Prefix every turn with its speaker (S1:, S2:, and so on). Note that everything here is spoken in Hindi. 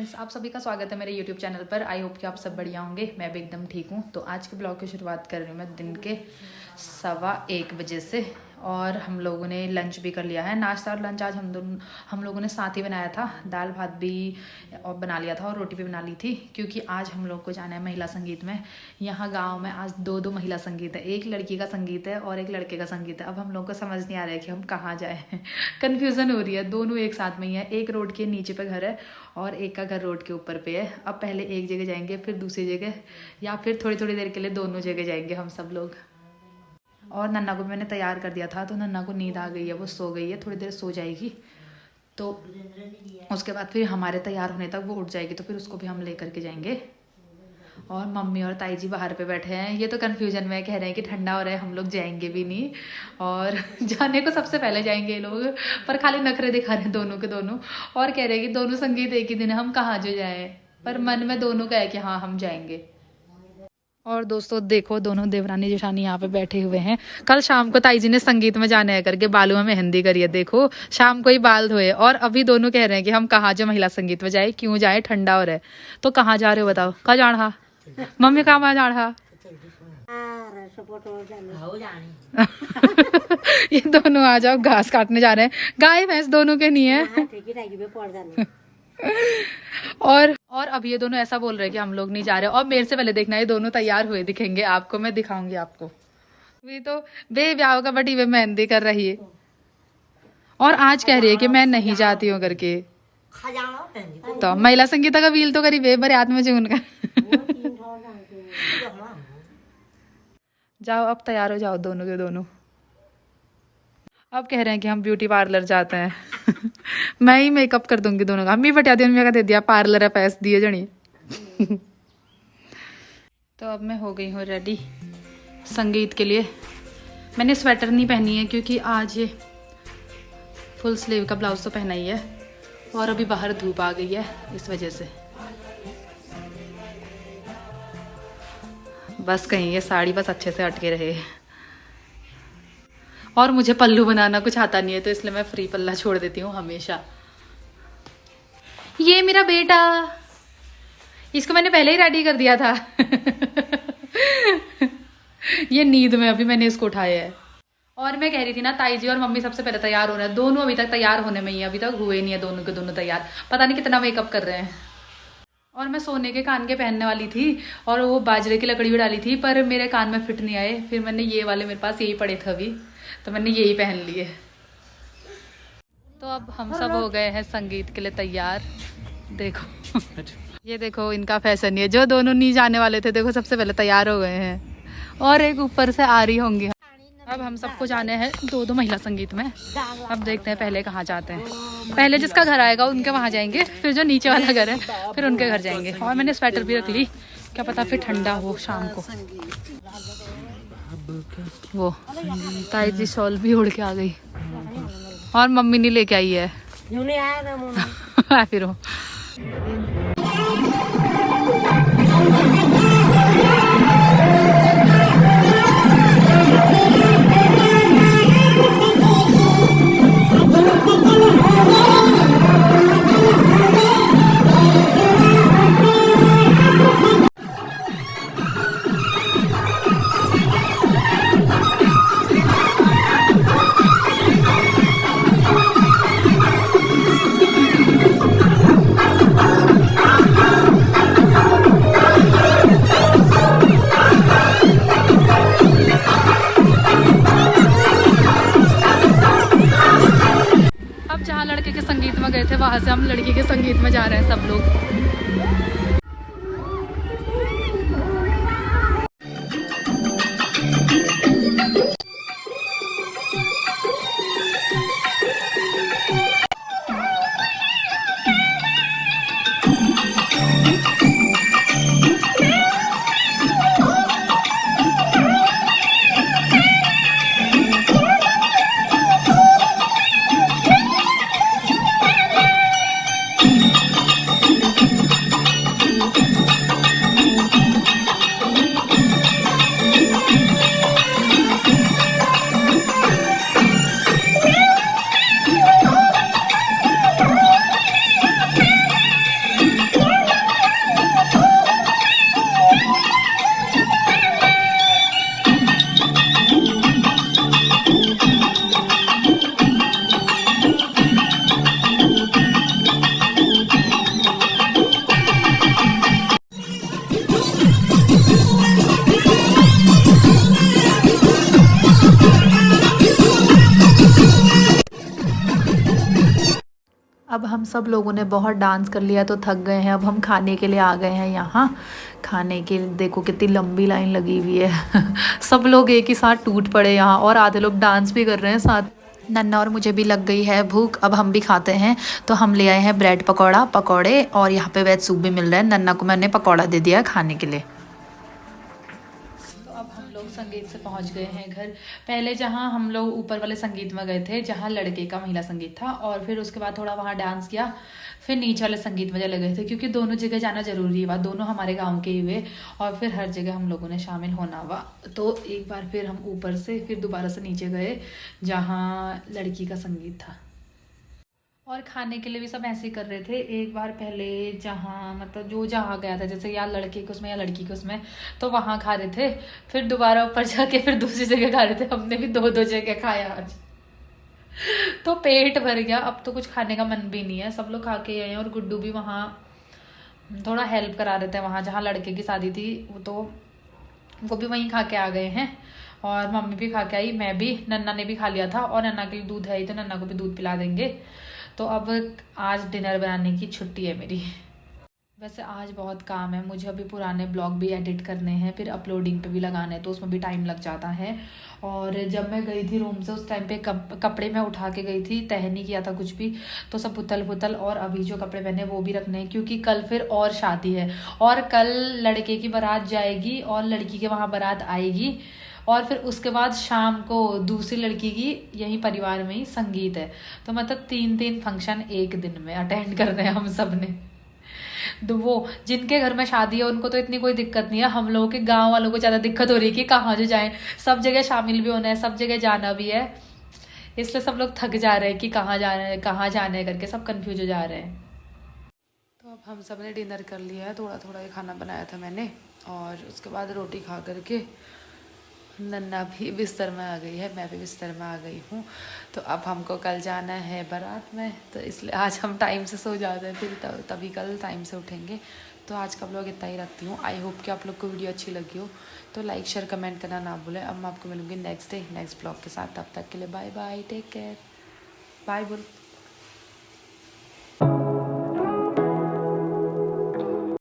S1: फ्रेंड्स, आप सभी का स्वागत है मेरे यूट्यूब चैनल पर। आई होप कि आप सब बढ़िया होंगे। मैं भी एकदम ठीक हूँ। तो आज के ब्लॉग की शुरुआत कर रही हूँ मैं दिन के 1:15 बजे से। और हम लोगों ने लंच भी कर लिया है। नाश्ता और लंच आज हम लोगों ने साथ ही बनाया था। दाल भात भी और बना लिया था और रोटी भी बना ली थी, क्योंकि आज हम लोग को जाना है महिला संगीत में। यहाँ गाँव में आज दो महिला संगीत है, एक लड़की का संगीत है और एक लड़के का संगीत है। अब हम लोग को समझ नहीं आ रहा है कि हम कहाँ जाए। कन्फ्यूज़न हो रही है। दोनों एक साथ में ही है, एक रोड के नीचे पे घर है और एक का घर रोड के ऊपर पे है। अब पहले एक जगह जाएंगे, फिर दूसरी जगह, या फिर थोड़ी थोड़ी देर के लिए दोनों जगह जाएंगे हम सब लोग। और नन्ना को मैंने तैयार कर दिया था, तो नन्ना को नींद आ गई है, वो सो गई है, थोड़ी देर सो जाएगी। तो उसके बाद फिर हमारे तैयार होने तक वो उठ जाएगी, तो फिर उसको भी हम लेकर के जाएंगे। और मम्मी और ताई जी बाहर पे बैठे हैं। ये तो कन्फ्यूजन में कह रहे हैं कि ठंडा हो रहा है, हम लोग जाएंगे भी नहीं। और जाने को सबसे पहले जाएंगे ये लोग, पर खाली नखरे दिखा रहे हैं दोनों के दोनों। और कह रहे हैं कि दोनों संगीत एक ही दिन है, हम कहाँ जो जाएं। पर मन में दोनों का है कि हाँ हम जाएंगे। और दोस्तों देखो, दोनों देवरानी जेठानी यहाँ पे बैठे हुए हैं। कल शाम को ताई जी ने संगीत में जाने है करके बालों में मेहंदी करी है। देखो शाम को ही बाल धोए। और अभी दोनों कह रहे हैं कि हम कहाँ जो महिला संगीत में जाए, क्यों जाए, ठंडा हो रहा है। तो कहाँ जा रहे हो बताओ, कहाँ जाना? मम्मी कहाँ जाना? ये दोनों आ जाओ, घास काटने जा रहे हैं। गाय भैंस दोनों के नहीं है। और अब ये दोनों ऐसा बोल रहे हैं कि हम लोग नहीं जा रहे। और मेरे से पहले देखना, ये दोनों तैयार हुए दिखेंगे आपको, मैं दिखाऊंगी आपको। वे तो ब्याह का बटी में मेहंदी कर रही है और आज कह रही है कि मैं नहीं जाती हूँ करके। तो महिला संगीता का व्हील तो करी वे बड़े हाथ में चून कर। जाओ अब तैयार हो जाओ दोनों के दोनों। अब कह रहे हैं कि हम ब्यूटी पार्लर जाते हैं। मैं ही मेकअप कर दूंगी दोनों का। अम्मी बटा दी, दे दिया पार्लर है, पैसे दिए जनी। तो अब मैं हो गई हूँ रेडी संगीत के लिए। मैंने स्वेटर नहीं पहनी है क्योंकि आज ये फुल स्लीव का ब्लाउज तो पहना ही है और अभी बाहर धूप आ गई है, इस वजह से। बस कहीं ये साड़ी बस अच्छे से अटके रहे। और मुझे पल्लू बनाना कुछ आता नहीं है, तो इसलिए मैं फ्री पल्ला छोड़ देती हूँ हमेशा। ये मेरा बेटा, इसको मैंने पहले ही रेडी कर दिया था। ये नींद में अभी मैंने इसको उठाया है। और मैं कह रही थी ना, ताई जी और मम्मी सबसे पहले तैयार हो रहे हैं। दोनों अभी तक तैयार होने में ही है, अभी तक हुए नहीं है दोनों के दोनों तैयार। पता नहीं कितना मेकअप कर रहे हैं। और मैं सोने के कान के पहनने वाली थी और वो बाजरे की लकड़ी भी डाली थी, पर मेरे कान में फिट नहीं आए। फिर मैंने ये वाले, मेरे पास यही पड़े थे अभी, तो मैंने यही पहन लिए। तो अब हम सब हो गए हैं संगीत के लिए तैयार। देखो ये देखो इनका फैशन। ये जो दोनों नहीं जाने वाले थे, देखो सबसे पहले तैयार हो गए हैं और एक ऊपर से आ रही होंगी। अब हम सबको जाने हैं दो महिला संगीत में। अब देखते हैं पहले कहाँ जाते हैं। पहले जिसका घर आएगा उनके वहाँ जाएंगे, फिर जो नीचे वाला घर है फिर उनके घर जाएंगे। और मैंने स्वेटर भी रख ली, क्या पता फिर ठंडा हो शाम को। वो ताई जी शॉल भी उड़ के आ गई और मम्मी नहीं लेके आई है। फिर वो लड़के के संगीत में गए थे, वहां से हम लड़की के संगीत में जा रहे हैं सब लोग। अब हम सब लोगों ने बहुत डांस कर लिया तो थक गए हैं। अब हम खाने के लिए आ गए हैं यहाँ। खाने के देखो कितनी लंबी लाइन लगी हुई है सब लोग एक ही साथ टूट पड़े यहाँ, और आधे लोग डांस भी कर रहे हैं साथ। नन्ना और मुझे भी लग गई है भूख, अब हम भी खाते हैं। तो हम ले आए हैं ब्रेड पकौड़े, और यहाँ पे वेज सूप भी मिल रहा है। नन्ना को मैंने पकौड़ा दे दिया है खाने के लिए। तो अब हम लोग संगीत से पहुंच गए हैं घर। पहले जहां हम लोग ऊपर वाले संगीत में गए थे, जहां लड़के का महिला संगीत था, और फिर उसके बाद थोड़ा वहां डांस किया, फिर नीचे वाले संगीत में चले गए थे, क्योंकि दोनों जगह जाना जरूरी है। दोनों हमारे गांव के ही हुए, और फिर हर जगह हम लोगों ने शामिल होना हुआ। तो एक बार फिर हम ऊपर से फिर दोबारा से नीचे गए जहाँ लड़की का संगीत था। और खाने के लिए भी सब ऐसे ही कर रहे थे। एक बार पहले जहाँ मतलब जो जहाँ गया था, जैसे या लड़के के उसमें या लड़की के उसमें, तो वहाँ खा रहे थे। फिर दोबारा ऊपर जाके फिर दूसरी जगह खा रहे थे। हमने भी दो जगह खाया आज तो पेट भर गया। अब तो कुछ खाने का मन भी नहीं है। सब लोग खा के आए हैं, और गुड्डू भी वहाँ थोड़ा हेल्प करा रहे थे। वहाँ जहाँ लड़के की शादी थी तो वो भी वहीं खा के आ गए हैं, और मम्मी भी खा के आई, मैं भी। नन्ना ने भी खा लिया था, और नन्ना के लिए दूध है ही, तो नन्ना को भी दूध पिला देंगे। तो अब आज डिनर बनाने की छुट्टी है मेरी। वैसे आज बहुत काम है मुझे। अभी पुराने ब्लॉग भी एडिट करने हैं, फिर अपलोडिंग पे भी लगाने हैं, तो उसमें भी टाइम लग जाता है। और जब मैं गई थी रूम से उस टाइम पे कपड़े मैं उठा के गई थी, तह नहीं किया था कुछ भी, तो सब पुतल। और अभी जो कपड़े पहने वो भी रखने हैं, क्योंकि कल फिर और शादी है। और कल लड़के की बारात जाएगी और लड़की के वहाँ बारात आएगी, और फिर उसके बाद शाम को दूसरी लड़की की यही परिवार में ही संगीत है। तो मतलब 3 फंक्शन एक दिन में अटेंड करने हैं हम सब ने। तो वो जिनके घर में शादी है उनको तो इतनी कोई दिक्कत नहीं है। हम लोगों के गांव वालों को ज़्यादा दिक्कत हो रही है कि कहाँ जो जाएं। सब जगह शामिल भी होना है, सब जगह जाना भी है, इसलिए सब लोग थक जा रहे हैं कि कहाँ जाना है करके सब कंफ्यूज हो जा रहे हैं। तो अब हम सब ने डिनर कर लिया है। थोड़ा ही खाना बनाया था मैंने, और उसके बाद रोटी खा करके नन्ना भी बिस्तर में आ गई है, मैं भी बिस्तर में आ गई हूँ। तो अब हमको कल जाना है बारात में, तो इसलिए आज हम टाइम से सो जाते हैं, फिर तभी कल टाइम से उठेंगे। तो आज का ब्लॉग इतना ही रखती हूँ। आई होप कि आप लोग को वीडियो अच्छी लगी हो, तो लाइक शेयर कमेंट करना ना भूलें। अब मैं आपको मिलूँगी नेक्स्ट ब्लॉग के साथ। तब तक के लिए bye bye, take care, bye बोल।